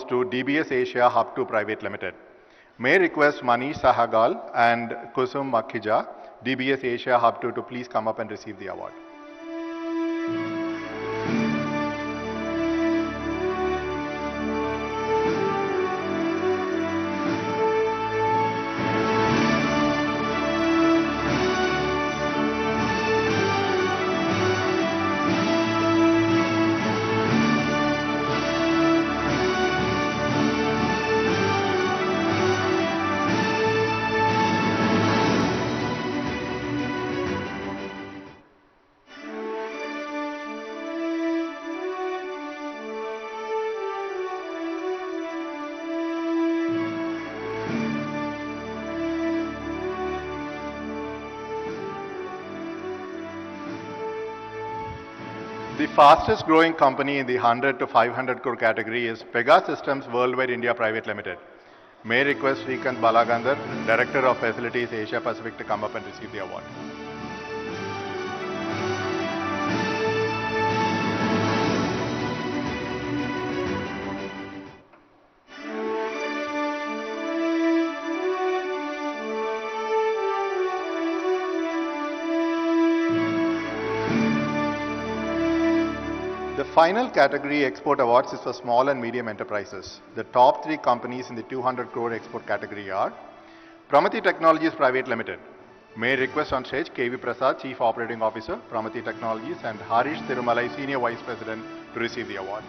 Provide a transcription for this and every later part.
to DBS Asia Hub 2 Private Limited. May I request Manish Sahagal and Kusum Makhija, DBS Asia Hub 2 to please come up and receive the award. The fastest growing company in the 100 to 500 crore category is Pegasystems Worldwide India Private Limited. May I request Srikant Balagandar, Director of Facilities Asia Pacific, to come up and receive the award. The final category export awards is for small and medium enterprises. The top 3 companies in the 200 crore export category are Pramati Technologies Private Limited. May I request on stage KV Prasad, Chief Operating Officer, Pramati Technologies, and Harish Thirumalai, Senior Vice President, to receive the award.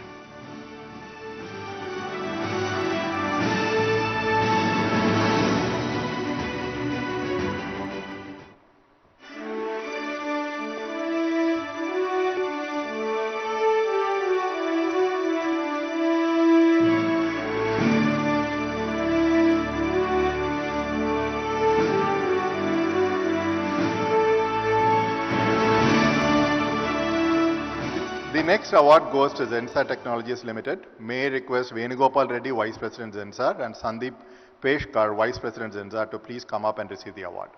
The next award goes to Zensar Technologies Limited. May I request Venugopal Reddy, Vice President Zensar, and Sandeep Peshkar, Vice President Zensar, to please come up and receive the award.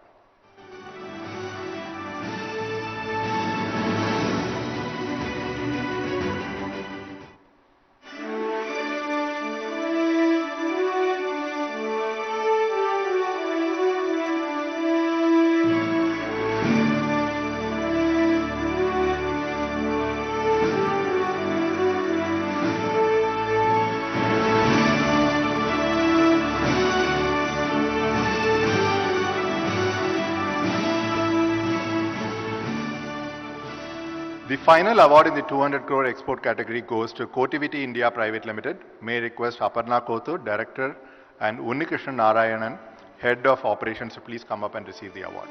The final award in the 200 crore export category goes to Cotivity India Private Limited. May I request Aparna Kothur, Director, and Unnikrishnan Narayanan, Head of Operations, to please come up and receive the award.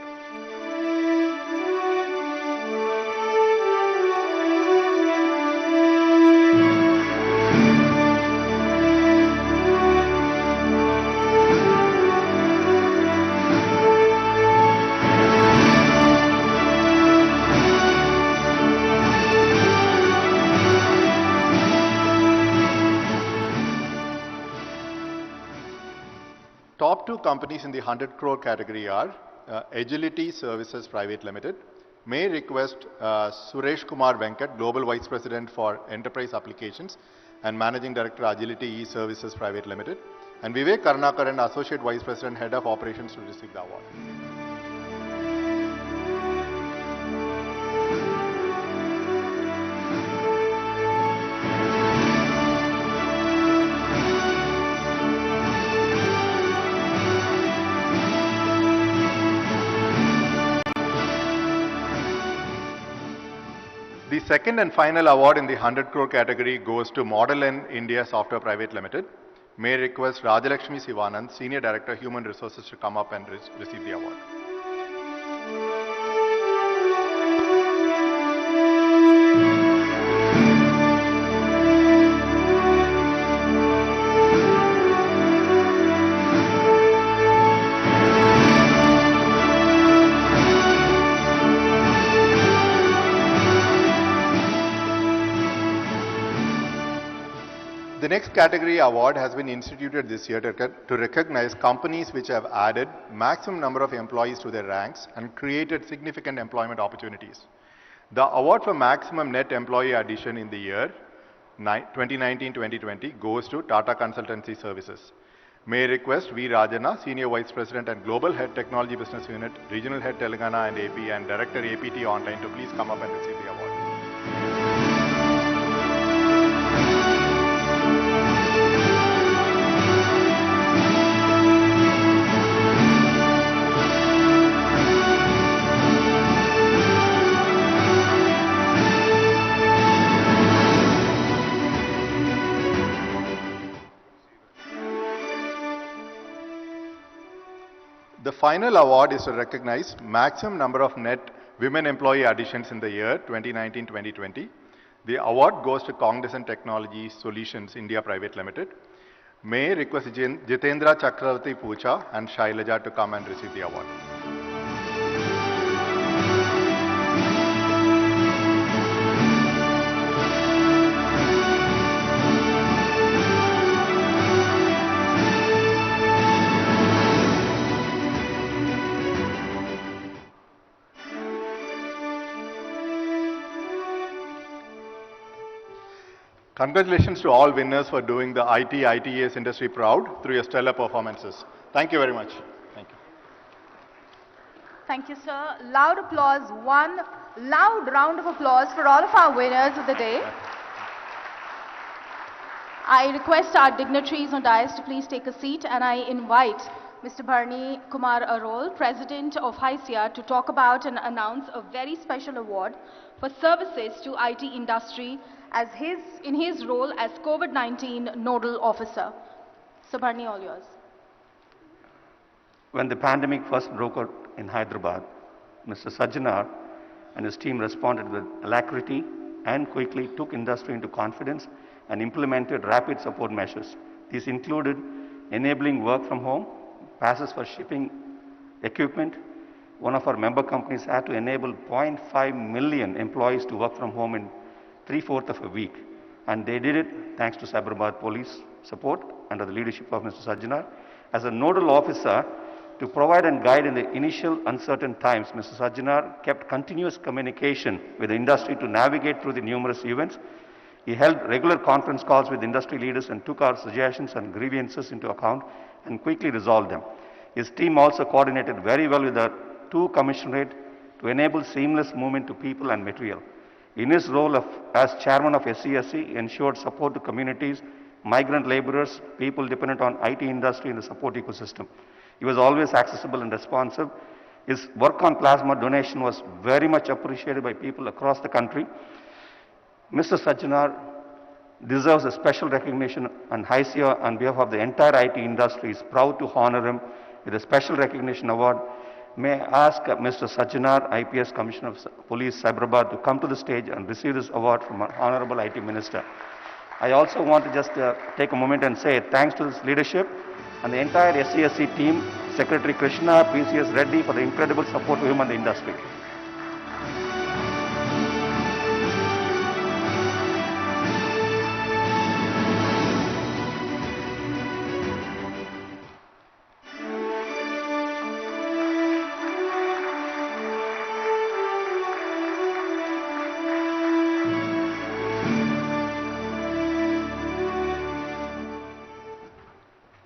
Top 2 companies in the 100 crore category are Agility Services Private Limited. May I request Suresh Kumar Venkat, Global Vice President for Enterprise Applications and Managing Director, Agility E-Services Private Limited, and Vivek Karnakaran, Associate Vice President, Head of Operations, to receive the award. The second and final award in the 100 crore category goes to Model N India Software Private Limited. May I request Rajalakshmi Sivanand, Senior Director, Human Resources, to come up and receive the award. The next category award has been instituted this year to recognize companies which have added maximum number of employees to their ranks and created significant employment opportunities. The award for maximum net employee addition in the year 2019-2020 goes to Tata Consultancy Services. May I request V. Rajana, Senior Vice President and Global Head Technology Business Unit, Regional Head Telangana and AP, and Director APT Online to please come up and receive the award. The final award is to recognize maximum number of net women employee additions in the year 2019-2020. The award goes to Cognizant Technology Solutions India Private Limited. May I request Jitendra Chakravarti Pucha and Shailaja to come and receive the award. Congratulations to all winners for doing the ITES industry proud through your stellar performances. Thank you very much. Thank you. Thank you, sir. Loud applause, one loud round of applause for all of our winners of the day. I request our dignitaries on dais to please take a seat, and I invite Mr. Bharani Kumar Arol, President of HYSEA, to talk about and announce a very special award for services to IT industry as in his role as COVID-19 Nodal Officer. So Bharani, all yours. When the pandemic first broke out in Hyderabad, Mr. Sajjanar and his team responded with alacrity and quickly took industry into confidence and implemented rapid support measures. These included enabling work from home, passes for shipping equipment. One of our member companies had to enable 0.5 million employees to work from home in 3/4 of a week. And they did it thanks to Cyberabad police support under the leadership of Mr. Sajjanar. As a nodal officer, to provide and guide in the initial uncertain times, Mr. Sajjanar kept continuous communication with the industry to navigate through the numerous events. He held regular conference calls with industry leaders and took our suggestions and grievances into account and quickly resolved them. His team also coordinated very well with the two commissionerate to enable seamless movement to people and material. In his role as chairman of SCSC, he ensured support to communities, migrant laborers, people dependent on IT industry in the support ecosystem. He was always accessible and responsive. His work on plasma donation was very much appreciated by people across the country. Mr. Sajjanar deserves a special recognition, and HYSEA on behalf of the entire IT industry is proud to honor him with a special recognition award. May I ask Mr. Sajjanar, IPS Commissioner of Police, Cyberabad, to come to the stage and receive this award from our Honorable IT Minister. I also want to just take a moment and say thanks to this leadership and the entire SCSC team, Secretary Krishna, PCS Reddy, for the incredible support to him and the industry.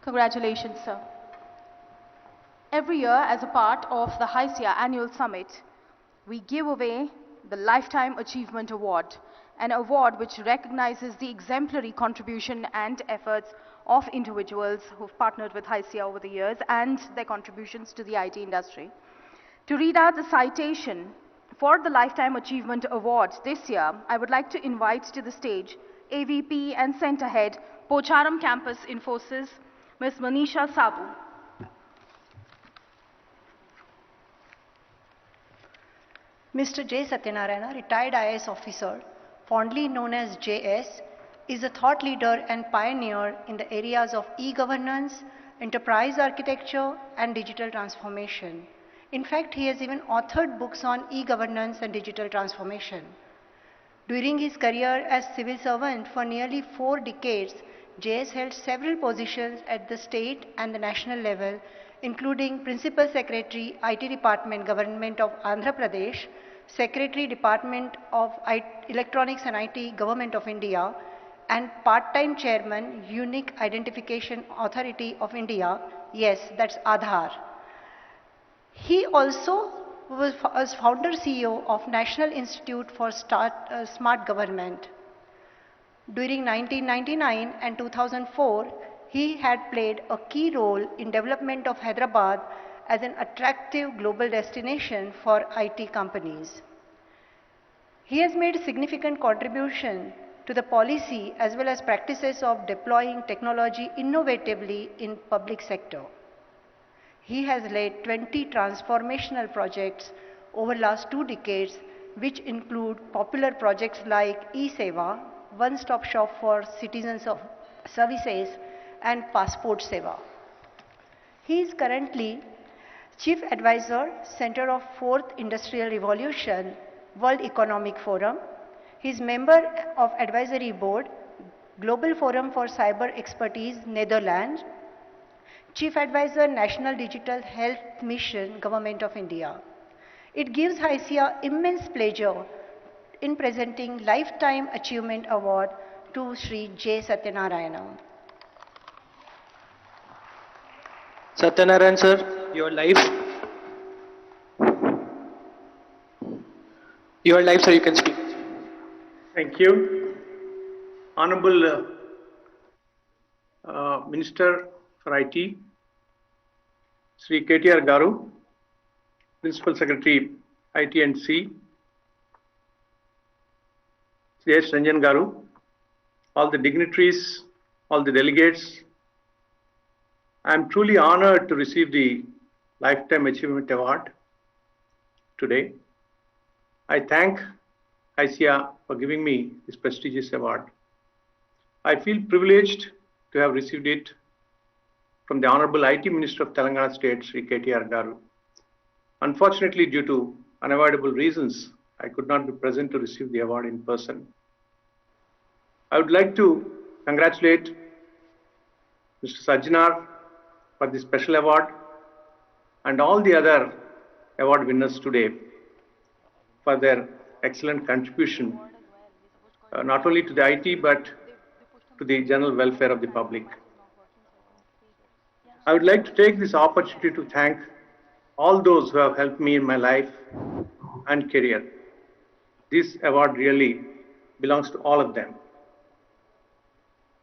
Congratulations, sir. Every year, as a part of the HYSEA Annual Summit, we give away the Lifetime Achievement Award, an award which recognizes the exemplary contribution and efforts of individuals who've partnered with HYSEA over the years and their contributions to the IT industry. To read out the citation for the Lifetime Achievement Award this year, I would like to invite to the stage AVP and Center Head, Pocharam Campus Infosys, Ms. Manisha Sabu. Mr. J. Satyanarayana, retired IAS officer, fondly known as JS, is a thought leader and pioneer in the areas of e-governance, enterprise architecture, and digital transformation. In fact, he has even authored books on e-governance and digital transformation. During his career as civil servant for nearly 4 decades, JS held several positions at the state and the national level, including Principal Secretary, IT Department, Government of Andhra Pradesh, Secretary, Department of Electronics and IT, Government of India, and part-time chairman, Unique Identification Authority of India. Yes, that's Aadhaar. He also was founder CEO of National Institute for Smart Government. During 1999 and 2004, he had played a key role in development of Hyderabad as an attractive global destination for IT companies. He has made a significant contribution to the policy as well as practices of deploying technology innovatively in public sector. He has led 20 transformational projects over last 2 decades, which include popular projects like E-Seva, one-stop shop for citizens of services, and Passport Seva. He is currently Chief Advisor, Center of Fourth Industrial Revolution, World Economic Forum. He is member of Advisory Board, Global Forum for Cyber Expertise, Netherlands, Chief Advisor, National Digital Health Mission, Government of India. It gives HYSEA immense pleasure in presenting Lifetime Achievement Award to Sri J. Satyanarayana. Satyanarayan sir, your life, sir, you can speak. Thank you. Honorable Minister for IT, Sri KTR Garu, Principal Secretary IT and C, Sri S. Ranjan Garu, all the dignitaries, all the delegates. I am truly honored to receive the Lifetime Achievement Award today. I thank HYSEA for giving me this prestigious award. I feel privileged to have received it from the Honorable IT Minister of Telangana State, Sri KTR Garu. Unfortunately, due to unavoidable reasons, I could not be present to receive the award in person. I would like to congratulate Mr. Sajjanar for this special award and all the other award winners today for their excellent contribution, not only to the IT but to the general welfare of the public. I would like to take this opportunity to thank all those who have helped me in my life and career. This award really belongs to all of them.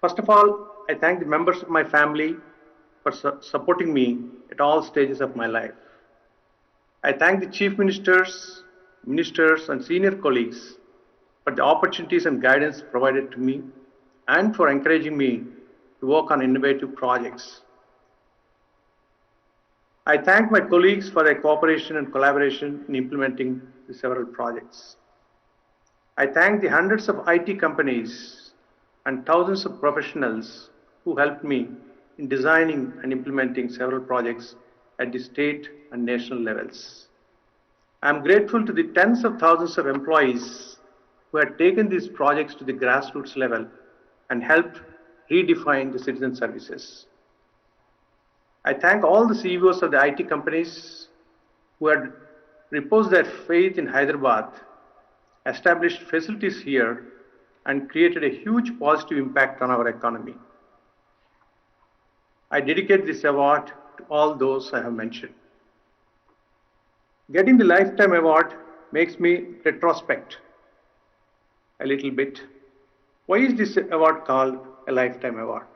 First of all, I thank the members of my family for supporting me at all stages of my life. I thank the chief ministers, and senior colleagues for the opportunities and guidance provided to me and for encouraging me to work on innovative projects. I thank my colleagues for their cooperation and collaboration in implementing the several projects. I thank the hundreds of IT companies and thousands of professionals who helped me in designing and implementing several projects at the state and national levels. I am grateful to the tens of thousands of employees who had taken these projects to the grassroots level and helped redefine the citizen services. I thank all the CEOs of the IT companies who had reposed their faith in Hyderabad, established facilities here, and created a huge positive impact on our economy. I dedicate this award to all those I have mentioned. Getting the Lifetime Award makes me retrospect a little bit. Why is this award called a Lifetime Award?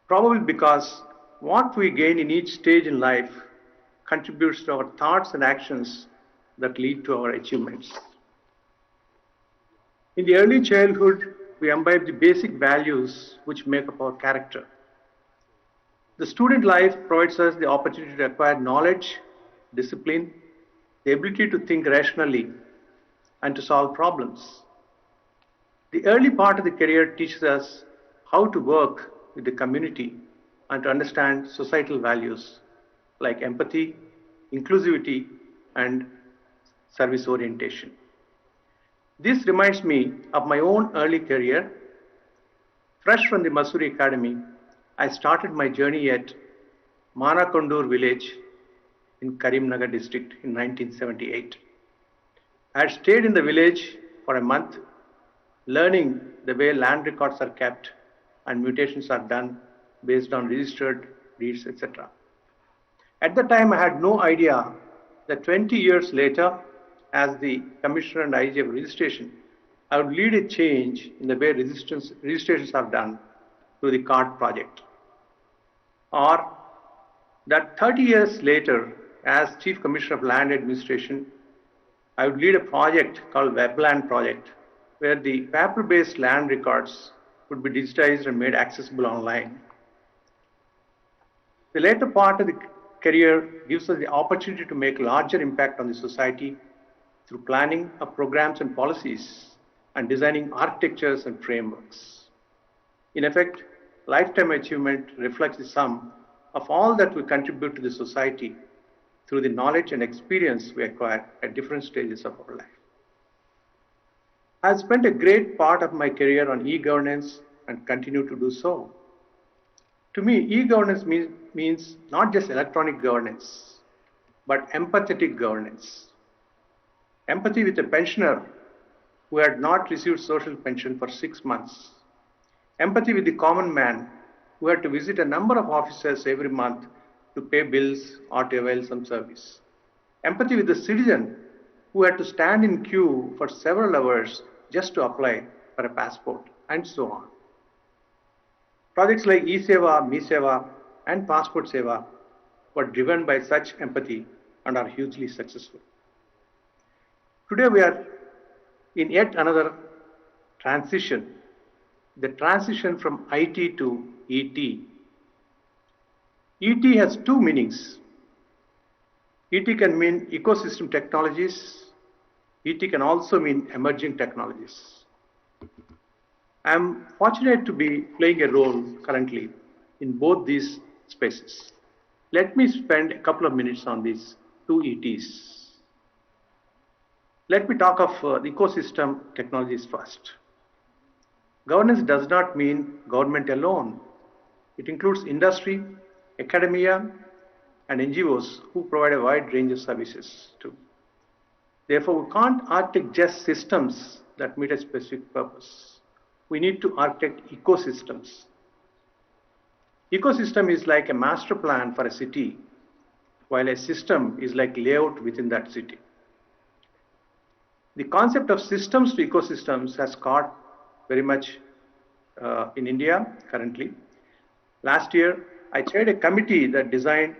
Probably because what we gain in each stage in life contributes to our thoughts and actions that lead to our achievements. In the early childhood, we imbibe the basic values which make up our character. The student life provides us the opportunity to acquire knowledge, discipline, the ability to think rationally, and to solve problems. The early part of the career teaches us how to work with the community and to understand societal values like empathy, inclusivity, and service orientation. This reminds me of my own early career. Fresh from the Masuri Academy, I started my journey at Manakondur village in Karimnagar district in 1978. I had stayed in the village for a month, learning the way land records are kept and mutations are done based on registered deeds, etc. At the time, I had no idea that 20 years later, as the Commissioner and IG of Registration, I would lead a change in the way registrations are done through the CARD project. Or that 30 years later, as Chief Commissioner of Land Administration, I would lead a project called Webland Project, where the paper-based land records would be digitized and made accessible online. The later part of the career gives us the opportunity to make larger impact on the society through planning of programs and policies and designing architectures and frameworks. In effect, lifetime achievement reflects the sum of all that we contribute to the society through the knowledge and experience we acquire at different stages of our life. I have spent a great part of my career on e-governance and continue to do so. To me, e-governance means not just electronic governance, but empathetic governance. Empathy with a pensioner who had not received social pension for 6 months. Empathy with the common man who had to visit a number of offices every month to pay bills or to avail some service. Empathy with the citizen who had to stand in queue for several hours just to apply for a passport, and so on. Projects like e-Seva, me-Seva, and Passport Seva were driven by such empathy and are hugely successful. Today we are in yet another transition, the transition from IT to ET. ET has two meanings. ET can mean ecosystem technologies. ET can also mean emerging technologies. I am fortunate to be playing a role currently in both these spaces. Let me spend a couple of minutes on these two ETs. Let me talk of the ecosystem technologies first. Governance does not mean government alone. It includes industry, academia, and NGOs who provide a wide range of services too. Therefore, we can't architect just systems that meet a specific purpose. We need to architect ecosystems. Ecosystem is like a master plan for a city, while a system is like layout within that city. The concept of systems to ecosystems has caught very much in India currently. Last year, I chaired a committee that designed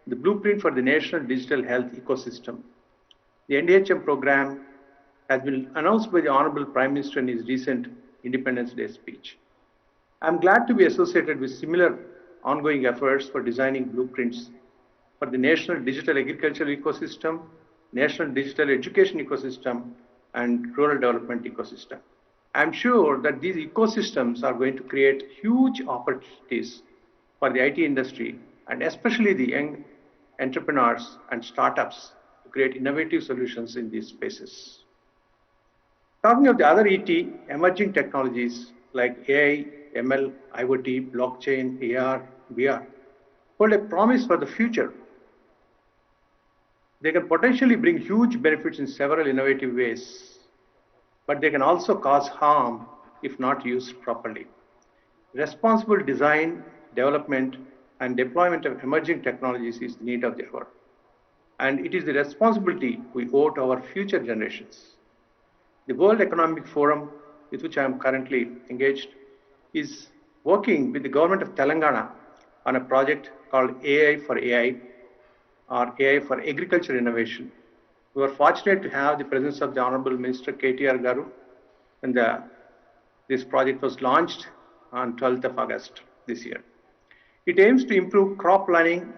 the blueprint for the national digital health ecosystem. The NDHM program has been announced by the Honorable Prime Minister in his recent Independence Day speech. I'm glad to be associated with similar ongoing efforts for designing blueprints for the national digital agricultural ecosystem, national digital education ecosystem, and rural development ecosystem. I'm sure that these ecosystems are going to create huge opportunities for the IT industry and especially the young entrepreneurs and startups to create innovative solutions in these spaces. Talking of the other ET, emerging technologies like AI, ML, IoT, blockchain, AR, VR hold a promise for the future. They can potentially bring huge benefits in several innovative ways, but they can also cause harm if not used properly. Responsible design, development, and deployment of emerging technologies is the need of the hour. And it is the responsibility we owe to our future generations. The World Economic Forum, with which I am currently engaged, is working with the government of Telangana on a project called AI for AI, or AI for Agriculture Innovation. We were fortunate to have the presence of the Honorable Minister KTR Garu, and this project was launched on 12th of August this year. It aims to improve crop planning,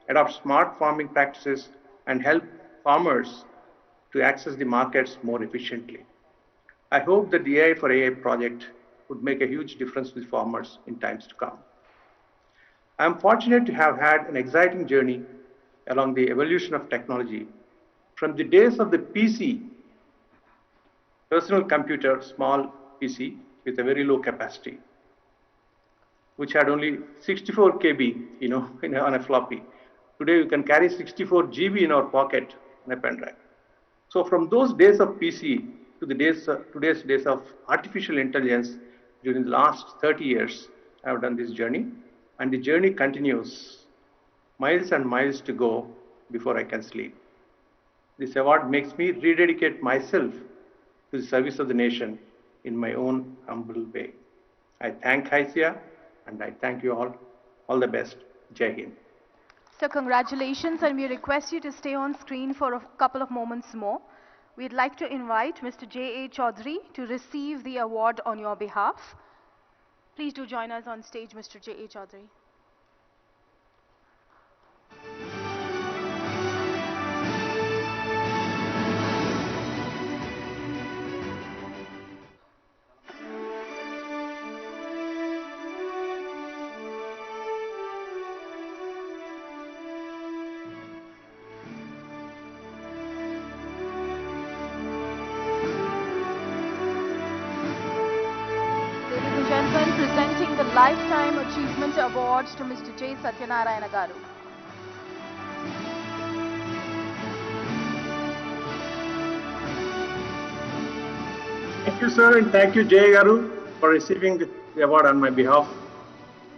adopt smart farming practices, and help farmers to access the markets more efficiently. I hope that the AI for AI project would make a huge difference with farmers in times to come. I am fortunate to have had an exciting journey along the evolution of technology from the days of the PC, personal computer, small PC with a very low capacity, which had only 64 KB, on a floppy. Today you can carry 64 GB in our pocket on a pen drive. So from those days of PC to to the today's days of artificial intelligence during the last 30 years. I have done this journey, and the journey continues. Miles and miles to go before I can sleep. This award makes me rededicate myself to the service of the nation in my own humble way. I thank HYSEA and I thank you all. All the best. Jai Hind. So congratulations, and we request you to stay on screen for a couple of moments more. We'd like to invite Mr. J.A. Chaudhary to receive the award on your behalf. Please do join us on stage, Mr. J.A. Chaudhary. Presenting the Lifetime Achievement Awards to Mr. J. Satyanarayana Garu. Thank you, sir, and thank you, Jay Garu, for receiving the award on my behalf.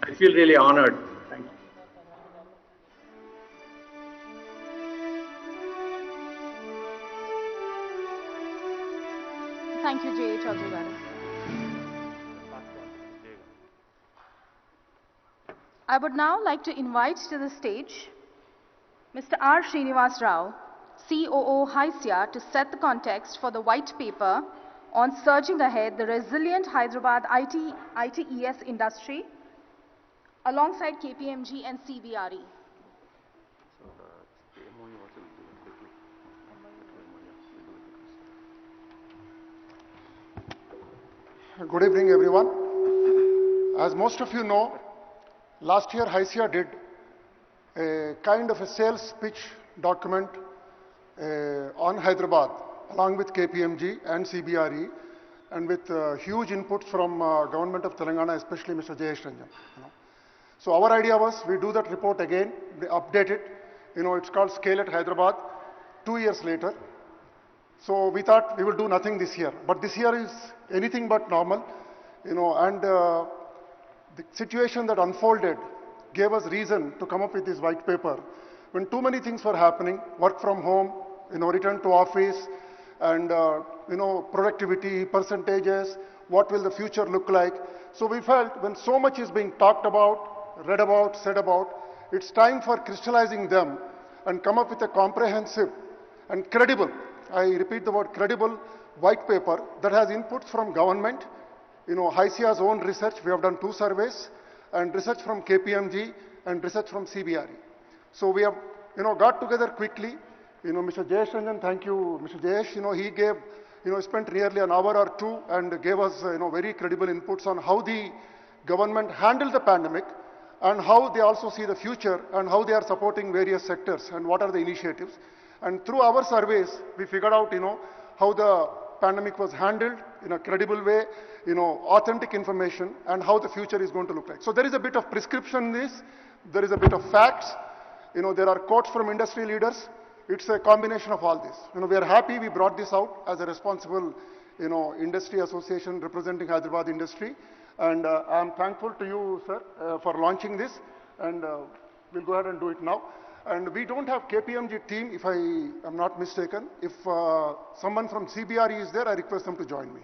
I feel really honored. Thank you. Thank you, J. Chaudhary Garu. I would now like to invite to the stage Mr. R. Srinivas Rao, COO HYSEA, to set the context for the white paper on Surging Ahead, the Resilient Hyderabad ITES Industry, alongside KPMG and CBRE. Good evening, everyone. As most of you know, last year HYSEA did a kind of a sales pitch document on Hyderabad along with KPMG and CBRE, and with huge input from government of Telangana, especially Mr. J.S. Ranjan. So our idea was we do that report again, we update it. It's called Scale at Hyderabad 2 years later. So we thought we will do nothing this year, but this year is anything but normal, and the situation that unfolded gave us reason to come up with this white paper. When too many things were happening, work from home, return to office, and productivity, percentages, what will the future look like. So we felt when so much is being talked about, read about, said about, it's time for crystallizing them and come up with a comprehensive and credible, I repeat the word credible, white paper that has inputs from government, HYSEA's own research. We have done 2 surveys, and research from KPMG and research from CBRE. So we have, got together quickly. Mr. Jayesh Ranjan, thank you, Mr. Jayesh. He gave, spent nearly an hour or 2 and gave us, very credible inputs on how the government handled the pandemic and how they also see the future and how they are supporting various sectors and what are the initiatives. And through our surveys, we figured out, how the pandemic was handled in a credible way, authentic information, and how the future is going to look like. So there is a bit of prescription in this, there is a bit of facts, there are quotes from industry leaders. It's a combination of all this. We are happy we brought this out as a responsible, industry association representing Hyderabad industry. And I am thankful to you, sir, for launching this, and we'll go ahead and do it now. And we don't have KPMG team, if I am not mistaken. If someone from CBRE is there, I request them to join me.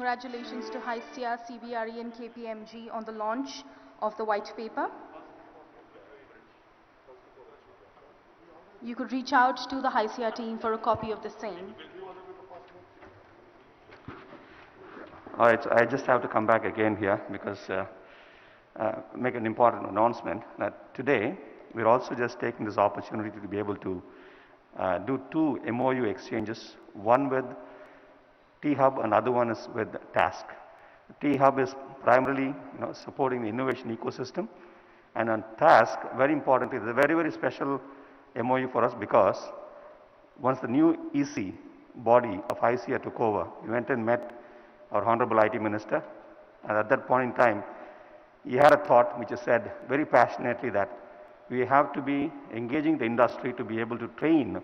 congratulations to HYSEA, CBRE and KPMG on the launch of the white paper. You could reach out to the HYSEA team for a copy of the same. All right, so I just have to come back again here because make an important announcement that today we're also just taking this opportunity to be able to do two MOU exchanges, one with T-Hub and other one is with Task. T-Hub is primarily supporting the innovation ecosystem, and on Task, very importantly, it's a very, very special MOU for us because once the new EC body of HYSEA took over, we went and met our Honorable IT Minister, and at that point in time, he had a thought which he said very passionately that we have to be engaging the industry to be able to train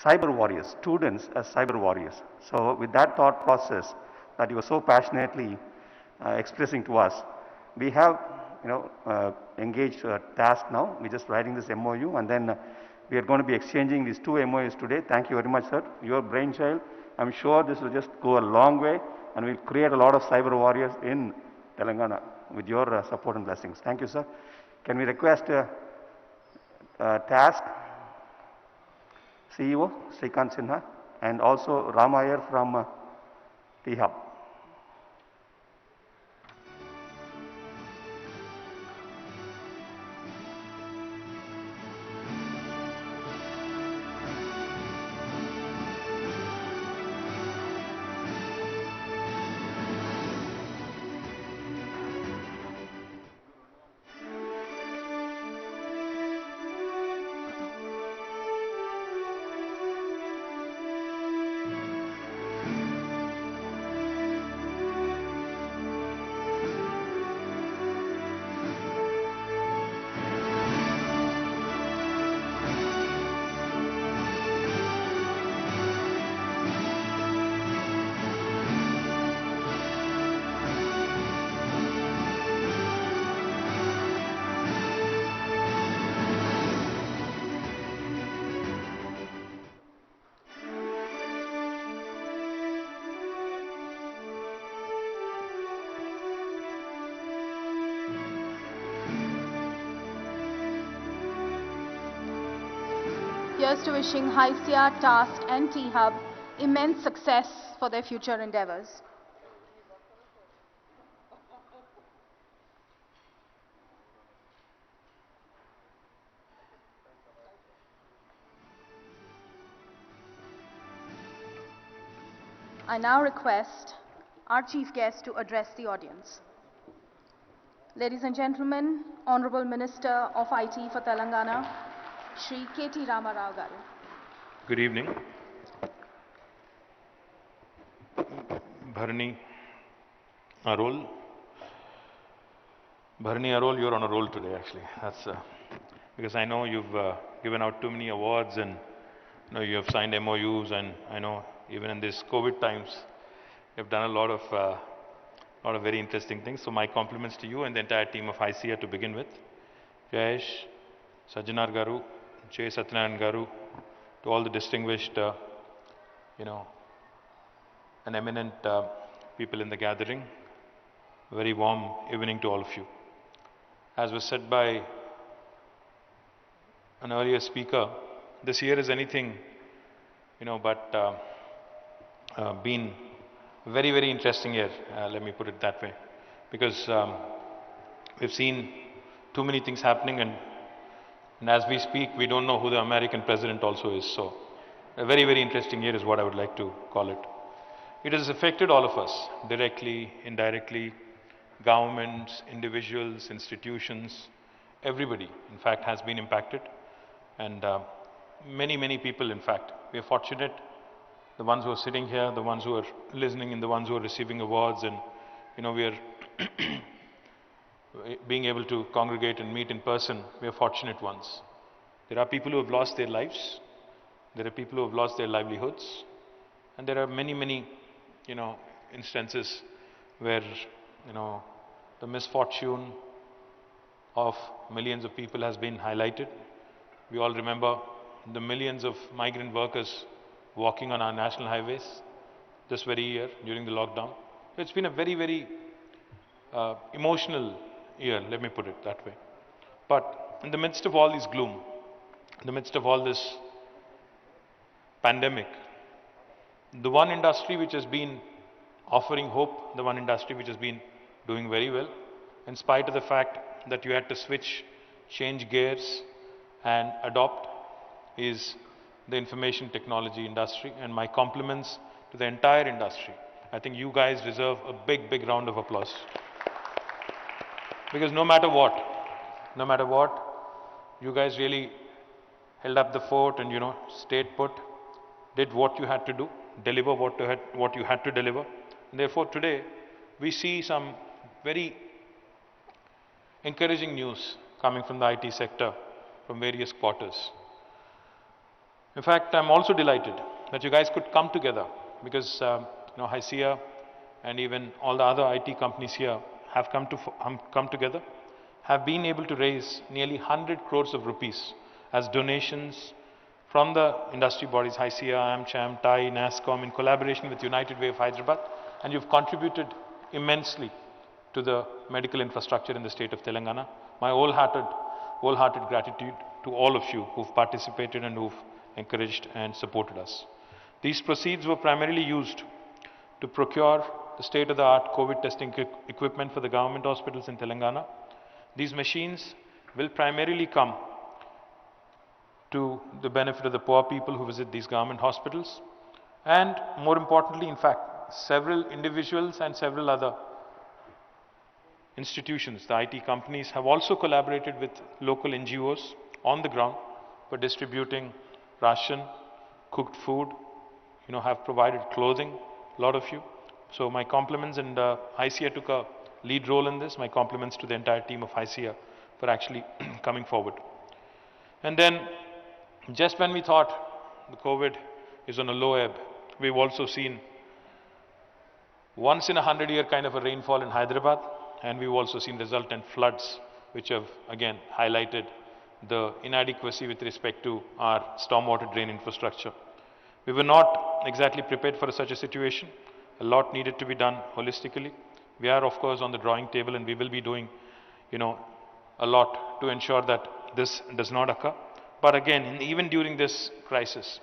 cyber warriors, students as cyber warriors. So with that thought process that he was so passionately expressing to us, we have engaged Task now. We're just writing this MOU, and then we are going to be exchanging these two MOUs today. Thank you very much, sir. Your brainchild. I'm sure this will just go a long way, and will create a lot of cyber warriors in Telangana with your support and blessings. Thank you, sir. Can we request Task CEO Srikant Sinha and also Ram Iyer from T-Hub. Here's to wishing HYSEA, Task and T-Hub immense success for their future endeavors. I now request our chief guest to address the audience. Ladies and gentlemen, Honorable Minister of IT for Telangana, Shri KT Rama Rao Garu. Good evening. Bharani Arol. Bharani Arol, you're on a roll today actually. That's because I know you've given out too many awards and you have signed MOUs, and I know even in these COVID times you've done a lot of very interesting things. So my compliments to you and the entire team of HYSEA to begin with. Jayesh, Sajjanar Garu, J. Satyanarayan Garu, to all the distinguished, and eminent people in the gathering, a very warm evening to all of you. As was said by an earlier speaker, this year is anything, but been a very, very interesting year, let me put it that way, because we've seen too many things happening, and as we speak, we don't know who the American president also is. So, a very, very interesting year is what I would like to call it. It has affected all of us, directly, indirectly, governments, individuals, institutions, everybody, in fact, has been impacted. And many, many people, in fact. We are fortunate, the ones who are sitting here, the ones who are listening, and the ones who are receiving awards, and, we are being able to congregate and meet in person. We are fortunate ones. There are people who have lost their lives. There are people who have lost their livelihoods. And there are many, many, instances where, the misfortune of millions of people has been highlighted. We all remember the millions of migrant workers walking on our national highways this very year during the lockdown. It's been a very, very emotional year, let me put it that way. But in the midst of all this gloom, in the midst of all this pandemic, the one industry which has been offering hope, the one industry which has been doing very well, in spite of the fact that you had to switch, change gears and adopt, is the information technology industry. And my compliments to the entire industry. I think you guys deserve a big, big round of applause. Because no matter what, you guys really held up the fort and, stayed put, did what you had to do, deliver what you had to deliver. And therefore, today, we see some very encouraging news coming from the IT sector from various quarters. In fact, I'm also delighted that you guys could come together because, HYSEA and even all the other IT companies here have come together, have been able to raise nearly 100 crores of rupees as donations from the industry bodies, HYSEA, AmCham, TAI, NASSCOM, in collaboration with United Way of Hyderabad, and you've contributed immensely to the medical infrastructure in the state of Telangana. My wholehearted gratitude to all of you who've participated and who've encouraged and supported us. These proceeds were primarily used to procure the state-of-the-art COVID testing equipment for the government hospitals in Telangana. These machines will primarily come to the benefit of the poor people who visit these government hospitals. And more importantly, in fact, several individuals and several other institutions, the IT companies, have also collaborated with local NGOs on the ground for distributing ration, cooked food, have provided clothing, a lot of you. So my compliments, and HYSEA took a lead role in this. My compliments to the entire team of HYSEA for actually coming forward. And then, just when we thought the COVID is on a low ebb, we've also seen once in a 100-year kind of a rainfall in Hyderabad, and we've also seen resultant floods, which have again highlighted the inadequacy with respect to our stormwater drain infrastructure. We were not exactly prepared for such a situation. A lot needed to be done holistically. We are, of course, on the drawing table, and we will be doing, a lot to ensure that this does not occur. But again, even during this crisis,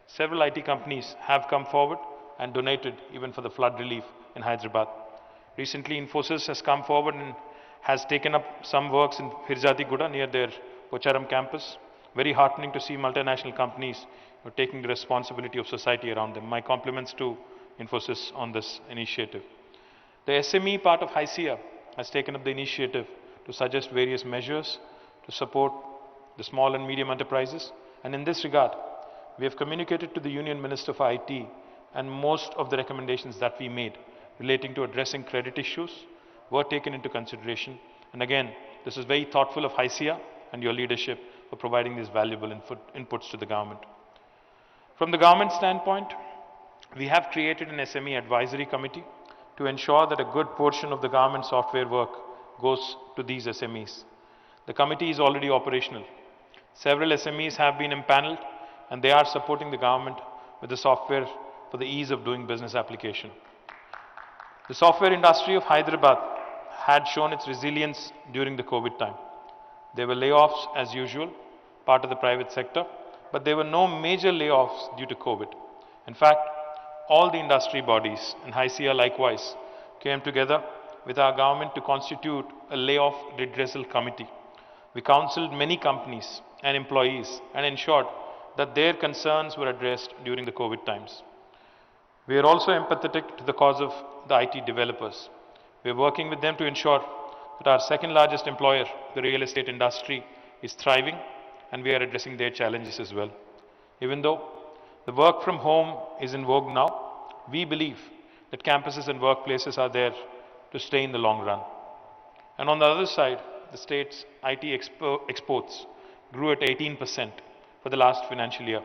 several IT companies have come forward and donated even for the flood relief in Hyderabad. Recently, Infosys has come forward and has taken up some works in Firzatiguda near their Pocharam campus. Very heartening to see multinational companies taking the responsibility of society around them. My compliments to Infosys on this initiative. The SME part of HYSEA has taken up the initiative to suggest various measures to support the small and medium enterprises. And in this regard, we have communicated to the Union Minister for IT, and most of the recommendations that we made relating to addressing credit issues were taken into consideration. And again, this is very thoughtful of HYSEA and your leadership for providing these valuable inputs to the government. From the government standpoint, we have created an SME advisory committee to ensure that a good portion of the government software work goes to these SMEs. The committee is already operational. Several SMEs have been impaneled, and they are supporting the government with the software for the ease of doing business application. The software industry of Hyderabad had shown its resilience during the COVID time. There were layoffs as usual, part of the private sector, but there were no major layoffs due to COVID. In fact, all the industry bodies, and HYSEA likewise, came together with our government to constitute a layoff redressal committee. We counseled many companies and employees and ensured that their concerns were addressed during the COVID times. We are also empathetic to the cause of the IT developers. We are working with them to ensure that our second largest employer, the real estate industry, is thriving, and we are addressing their challenges as well. Even though the work from home is in vogue now, we believe that campuses and workplaces are there to stay in the long run. And on the other side, the state's IT exports grew at 18% for the last financial year.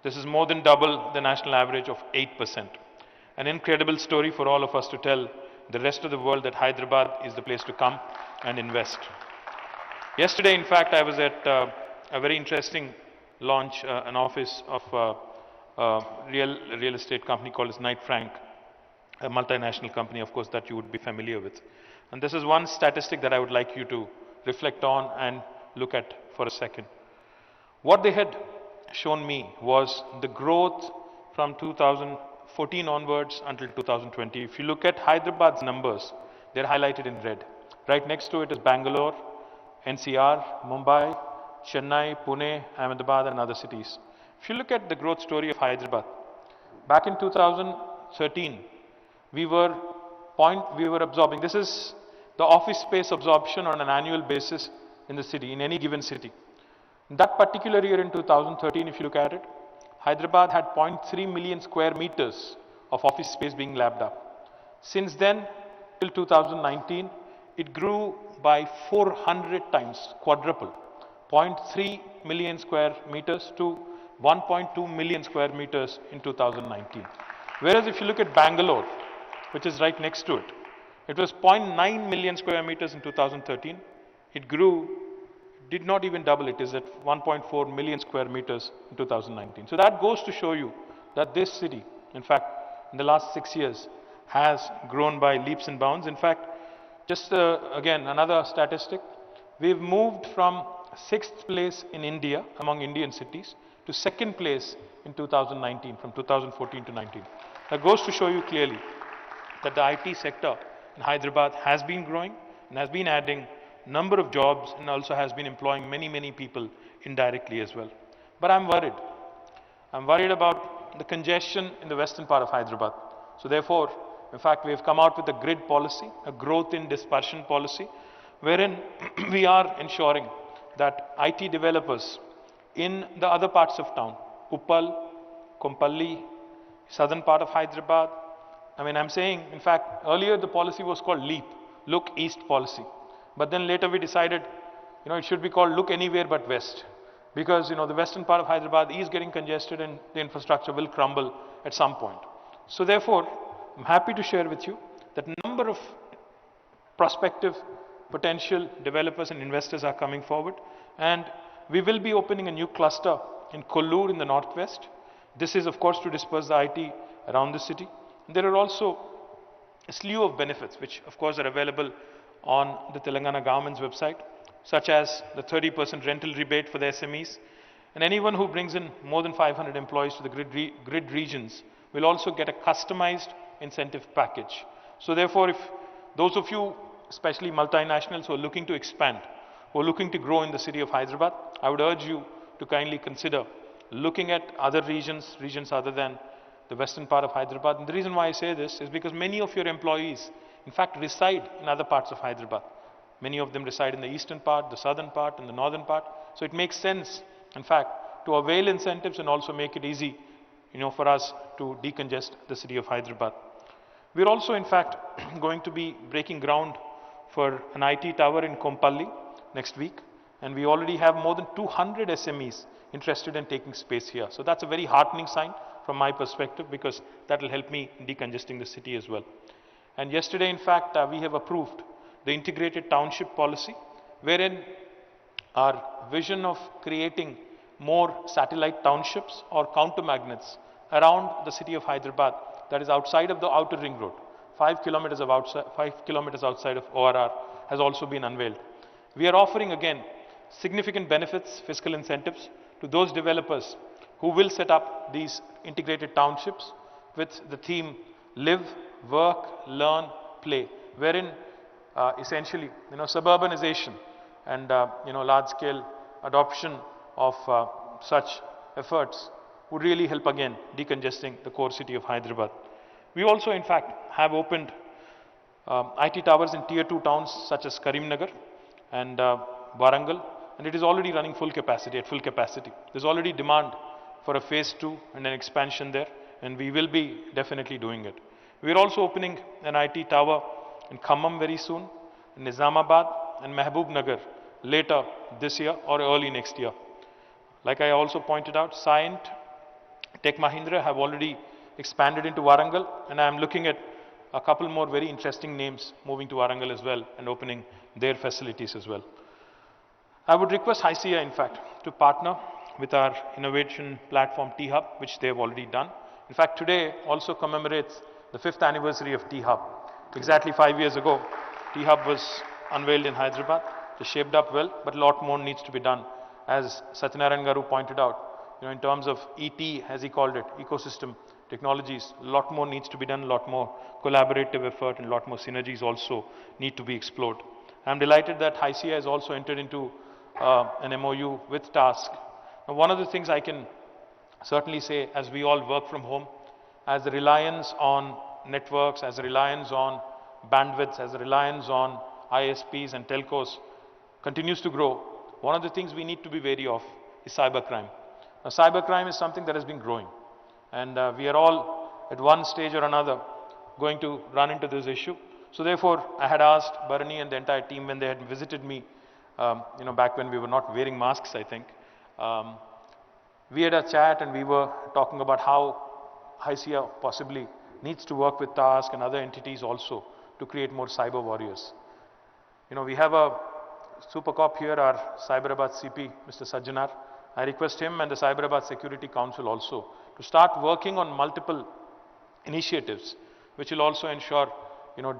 This is more than double the national average of 8%. An incredible story for all of us to tell the rest of the world that Hyderabad is the place to come and invest. Yesterday, in fact, I was at a very interesting launch, an office of a real estate company called Knight Frank. a multinational company, of course, that you would be familiar with. And this is one statistic that I would like you to reflect on and look at for a second. What they had shown me was the growth from 2014 onwards until 2020. If you look at Hyderabad's numbers, they're highlighted in red. Right next to it is Bangalore, NCR, Mumbai, Chennai, Pune, Ahmedabad and other cities. If you look at the growth story of Hyderabad, back in 2013, we were absorbing, this is the office space absorption on an annual basis in the city, in any given city. In that particular year in 2013, if you look at it, Hyderabad had 0.3 million square meters of office space being lapped up. Since then, till 2019, it grew by 400 times, quadruple, 0.3 million square meters to 1.2 million square meters in 2019. Whereas if you look at Bangalore, which is right next to it, it was 0.9 million square meters in 2013. It grew, did not even double, it is at 1.4 million square meters in 2019. So that goes to show you that this city, in fact, in the last 6 years, has grown by leaps and bounds. In fact, just again, another statistic, we've moved from 6th place in India, among Indian cities, to 2nd place in 2019, from 2014 to 19. That goes to show you clearly that the IT sector in Hyderabad has been growing and has been adding number of jobs and also has been employing many, many people indirectly as well. But I'm worried. I'm worried about the congestion in the western part of Hyderabad. So therefore, in fact, we have come out with a grid policy, a growth in dispersion policy, wherein we are ensuring that IT developers in the other parts of town, Uppal, Kompalli, southern part of Hyderabad, I'm saying, in fact, earlier the policy was called LEAP, Look East policy. But then later we decided, it should be called Look Anywhere But West. Because, the western part of Hyderabad is getting congested and the infrastructure will crumble at some point. So therefore, I'm happy to share with you that number of prospective potential developers and investors are coming forward. And we will be opening a new cluster in Kollur in the northwest. This is, of course, to disperse the IT around the city. There are also a slew of benefits which, of course, are available on the Telangana government's website, such as the 30% rental rebate for the SMEs. And anyone who brings in more than 500 employees to the grid regions will also get a customized incentive package. So therefore, if those of you, especially multinationals who are looking to expand, who are looking to grow in the city of Hyderabad, I would urge you to kindly consider looking at other regions other than the western part of Hyderabad. And the reason why I say this is because many of your employees, in fact, reside in other parts of Hyderabad. Many of them reside in the eastern part, the southern part, and the northern part. So it makes sense, in fact, to avail incentives and also make it easy, for us to decongest the city of Hyderabad. We're also, in fact, going to be breaking ground for an IT tower in Kompalli next week. And we already have more than 200 SMEs interested in taking space here. So that's a very heartening sign from my perspective, because that will help me in decongesting the city as well. And yesterday, in fact, we have approved the integrated township policy, wherein our vision of creating more satellite townships or counter-magnets around the city of Hyderabad, that is outside of the outer ring road, 5 kilometers outside of ORR, has also been unveiled. We are offering again significant benefits, fiscal incentives to those developers who will set up these integrated townships with the theme Live, Work, Learn, Play, wherein essentially suburbanization and large-scale adoption of such efforts would really help again decongesting the core city of Hyderabad. We also, in fact, have opened IT towers in tier 2 towns such as Karimnagar and Warangal, and it is already running at full capacity. There's already demand for a phase 2 and an expansion there, and we will be definitely doing it. We're also opening an IT tower in Khammam very soon, in Nizamabad and Mehboob Nagar later this year or early next year. Like I also pointed out, Cyient, Tech Mahindra have already expanded into Warangal, and I'm looking at a couple more very interesting names moving to Warangal as well and opening their facilities as well. I would request HYSEA, in fact, to partner with our innovation platform T-Hub, which they have already done. In fact, today also commemorates the 5th anniversary of T-Hub. Exactly 5 years ago, T-Hub was unveiled in Hyderabad. It shaped up well, but a lot more needs to be done. As Satyanarayan Garu pointed out, in terms of ET, as he called it, ecosystem technologies, a lot more needs to be done, a lot more collaborative effort and a lot more synergies also need to be explored. I'm delighted that HYSEA has also entered into an MOU with TASK. Now, one of the things I can certainly say, as we all work from home, as the reliance on networks, as the reliance on bandwidths, as the reliance on ISPs and telcos continues to grow, one of the things we need to be wary of is cybercrime. Now, cybercrime is something that has been growing, and we are all at one stage or another going to run into this issue. So therefore, I had asked Bharani and the entire team when they had visited me, back when we were not wearing masks, I think. We had a chat and we were talking about how HYSEA possibly needs to work with TASK and other entities also to create more cyber warriors. We have a super cop here, our Cyberabad CP, Mr. Sajjanar. I request him and the Cyberabad Security Council also to start working on multiple initiatives which will also ensure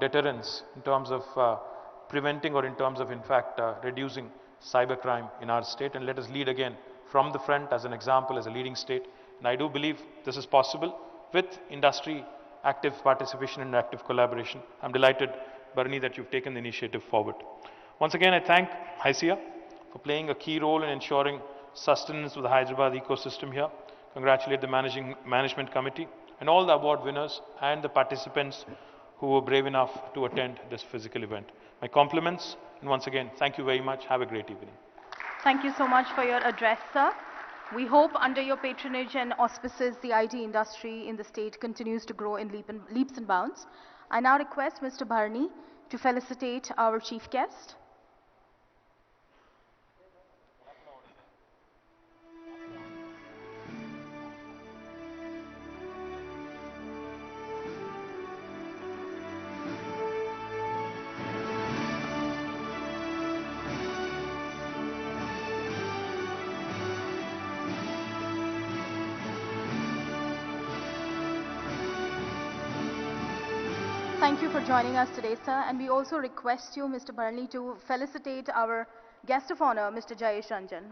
deterrence in terms of preventing or in terms of in fact reducing cybercrime in our state, and let us lead again from the front as an example, as a leading state. And I do believe this is possible with industry active participation and active collaboration. I'm delighted, Bharani, that you've taken the initiative forward. Once again, I thank HYSEA for playing a key role in ensuring sustenance of the Hyderabad ecosystem here. Congratulate the management committee and all the award winners and the participants who were brave enough to attend this physical event. My compliments, and once again, thank you very much. Have a great evening. Thank you so much for your address, sir. We hope under your patronage and auspices, the IT industry in the state continues to grow in leaps and bounds. I now request Mr. Bharani to felicitate our chief guest. Thank you for joining us today, sir. And we also request you, Mr. Bharani, to felicitate our guest of honor, Mr. Jayesh Ranjan.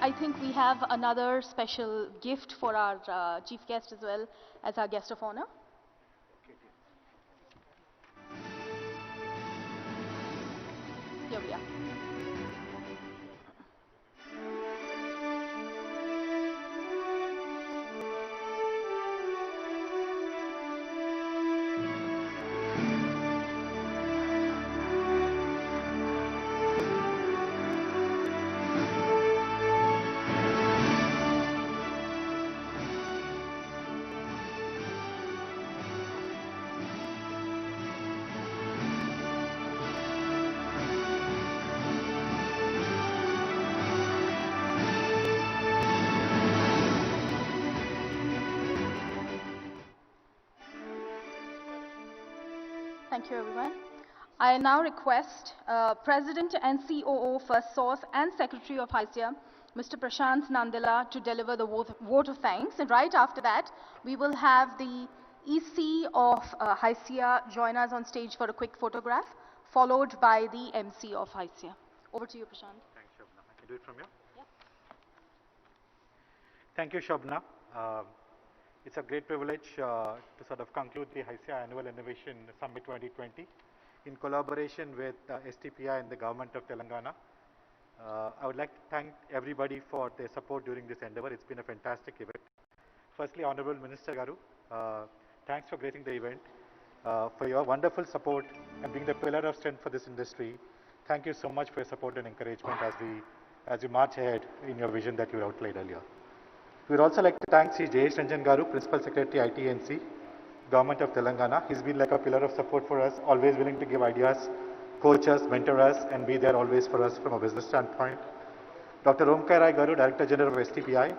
I think we have another special gift for our chief guest as well as our guest of honor. Here we are. Thank you, everyone. I now request President and COO First Source and Secretary of HYSEA, Mr. Prashant Nandela, to deliver the vote of thanks. And right after that, we will have the EC of HYSEA join us on stage for a quick photograph, followed by the MC of HYSEA. Over to you, Prashant. Thanks, Shobna. I can do it from here? Yeah. Thank you, Shobna. It's a great privilege to sort of conclude the HYSEA Annual Innovation Summit 2020 in collaboration with STPI and the Government of Telangana. I would like to thank everybody for their support during this endeavor. It's been a fantastic event. Firstly, Honorable Minister Garu, thanks for gracing the event, for your wonderful support and being the pillar of strength for this industry. Thank you so much for your support and encouragement as we march ahead in your vision that you outlined earlier. We would also like to thank Sri Jayesh Ranjan Garu, Principal Secretary, ITNC, Government of Telangana. He's been like a pillar of support for us, always willing to give ideas, coach us, mentor us, and be there always for us from a business standpoint. Dr. Omkar Rai Garu, Director General of STPI.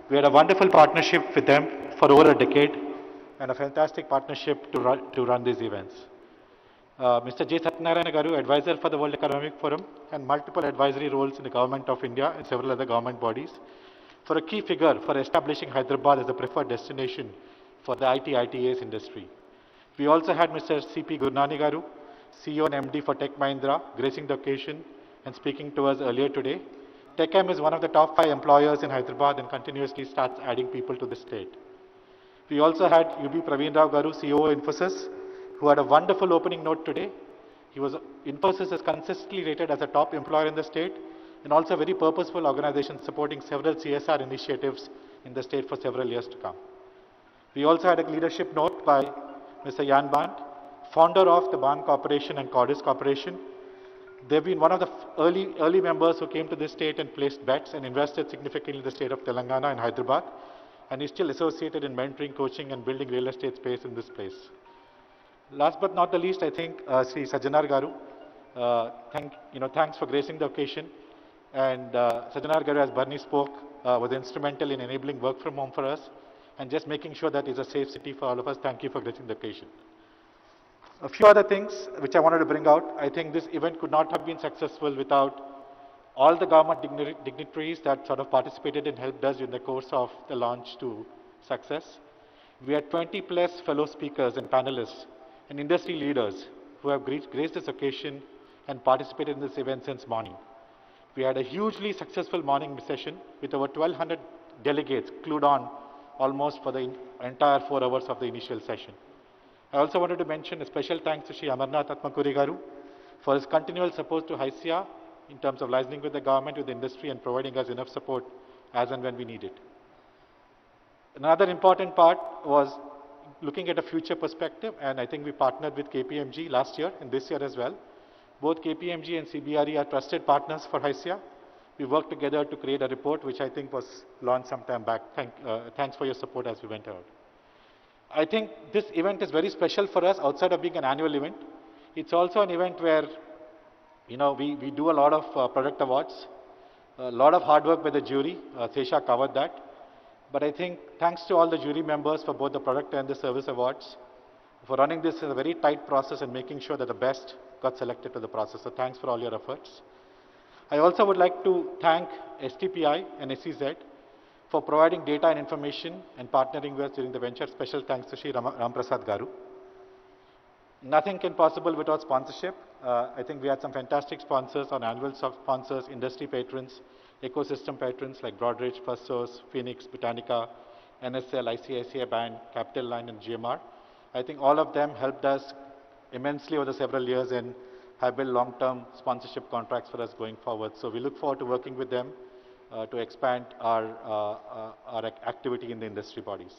We had a wonderful partnership with them for over a decade and a fantastic partnership to run these events. Mr. J. Satyanarayana Garu, Advisor for the World Economic Forum, and multiple advisory roles in the Government of India and several other government bodies, for a key figure for establishing Hyderabad as a preferred destination for the ITAS industry. We also had Mr. C.P. Gurnani Garu, CEO and MD for Tech Mahindra, gracing the occasion and speaking to us earlier today. TechM is one of the top 5 employers in Hyderabad and continuously starts adding people to the state. We also had UB Praveen Rao Garu, CEO Infosys, who had a wonderful opening note today. Infosys is consistently rated as a top employer in the state and also a very purposeful organization supporting several CSR initiatives in the state for several years to come. We also had a leadership note by Mr. Jan Band, founder of the Band Corporation and Cordis Corporation. They've been one of the early members who came to this state and placed bets and invested significantly in the state of Telangana and Hyderabad, and is still associated in mentoring, coaching and building real estate space in this place. Last but not the least, I think Sri Sajanar Garu, thanks for gracing the occasion. And Sajanar Garu, as Barney spoke, was instrumental in enabling work from home for us and just making sure that it's a safe city for all of us. Thank you for gracing the occasion. A few other things which I wanted to bring out. I think this event could not have been successful without all the government dignitaries that sort of participated and helped us in the course of the launch to success. We had 20 plus fellow speakers and panelists and industry leaders who have graced this occasion and participated in this event since morning. We had a hugely successful morning session with over 1,200 delegates glued on almost for the entire 4 hours of the initial session. I also wanted to mention a special thanks to Shri Amarnath Atmakuri Garu for his continual support to HYSEA in terms of liaising with the government, with the industry and providing us enough support as and when we need it. Another important part was looking at a future perspective, and I think we partnered with KPMG last year and this year as well. Both KPMG and CBRE are trusted partners for HYSEA. We worked together to create a report which I think was launched some time back. Thanks for your support as we went out. I think this event is very special for us outside of being an annual event. It's also an event where we do a lot of product awards, a lot of hard work by the jury. Sesha covered that. But I think thanks to all the jury members for both the product and the service awards for running this in a very tight process and making sure that the best got selected to the process. So thanks for all your efforts. I also would like to thank STPI and SEZ for providing data and information and partnering with us during the venture. Special thanks to Shri Ram Prasad Garu. Nothing can possible without sponsorship. I think we had some fantastic sponsors on annual sponsors, industry patrons, ecosystem patrons like Broadridge, FirstSource, Phoenix, Botanica, NSL, ICICI Bank, Capital Line and GMR. I think all of them helped us immensely over the several years and have built long-term sponsorship contracts for us going forward. So we look forward to working with them to expand our activity in the industry bodies.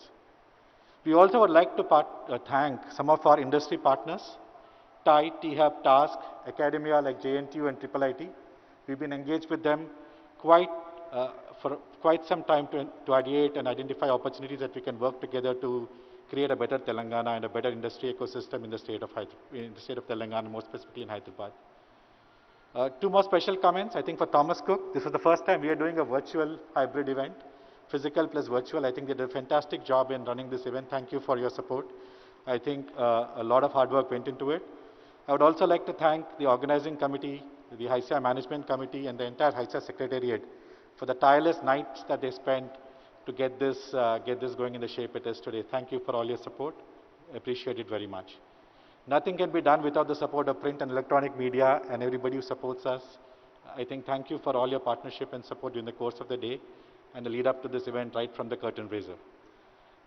We also would like to thank some of our industry partners, TIE, T-Hub, TASK, academia like JNTU and IIIT. We've been engaged with them for quite some time to ideate and identify opportunities that we can work together to create a better Telangana and a better industry ecosystem in the state of Telangana, more specifically in Hyderabad. 2 more special comments. I think for Thomas Cook, this is the first time we are doing a virtual hybrid event, physical plus virtual. I think they did a fantastic job in running this event. Thank you for your support. I think a lot of hard work went into it. I would also like to thank the organizing committee, the HYSEA management committee and the entire HYSEA secretariat for the tireless nights that they spent to get this going in the shape it is today. Thank you for all your support. I appreciate it very much. Nothing can be done without the support of print and electronic media and everybody who supports us. I think thank you for all your partnership and support during the course of the day and the lead up to this event right from the curtain raiser.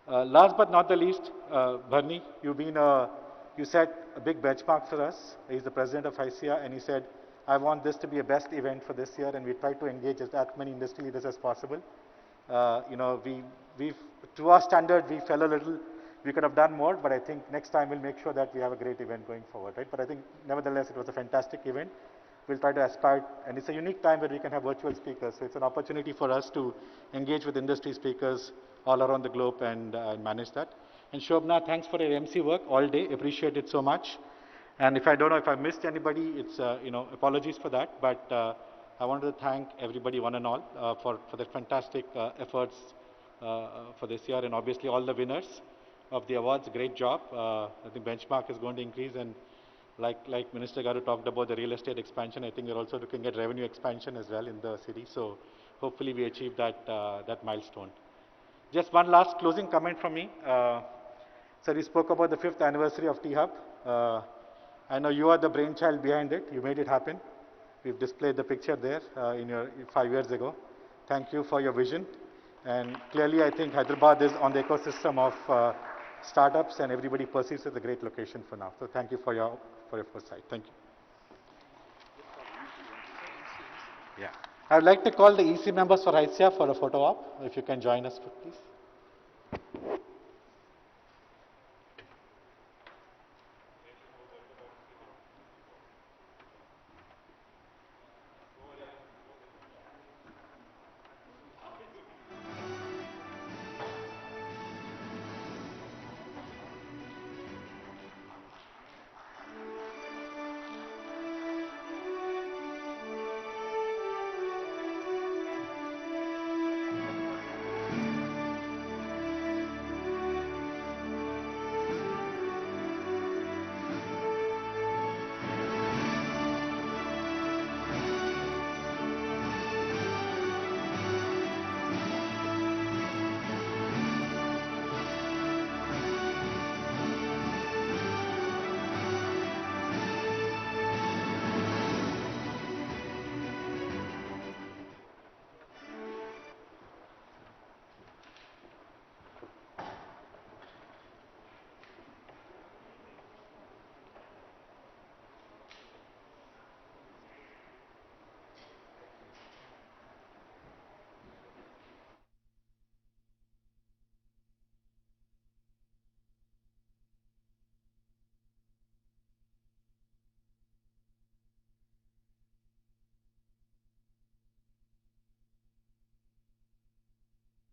Last but not the least, Barney, you set a big benchmark for us. He's the president of HYSEA and he said, I want this to be a best event for this year, and we try to engage as many industry leaders as possible. To our standard, we fell a little. We could have done more, but I think next time we'll make sure that we have a great event going forward, right? But I think nevertheless, it was a fantastic event. We'll try to aspire, and it's a unique time where we can have virtual speakers. So it's an opportunity for us to engage with industry speakers all around the globe and manage that. And Shobna, thanks for your MC work all day. Appreciate it so much. And if I don't know if I missed anybody, it's apologies for that. But I wanted to thank everybody, one and all, for their fantastic efforts for this year, and obviously all the winners of the awards. Great job. I think benchmark is going to increase, and like Minister Garu talked about the real estate expansion, I think we're also looking at revenue expansion as well in the city. So hopefully we achieve that milestone. Just one last closing comment from me. Sir, you spoke about the 5th anniversary of T-Hub. I know you are the brainchild behind it. You made it happen. We've displayed the picture there 5 years ago. Thank you for your vision. And clearly, I think Hyderabad is on the ecosystem of startups, and everybody perceives it as a great location for now. So thank you for your foresight. Thank you. Yeah. I would like to call the EC members for HYSEA for a photo op. If you can join us, please.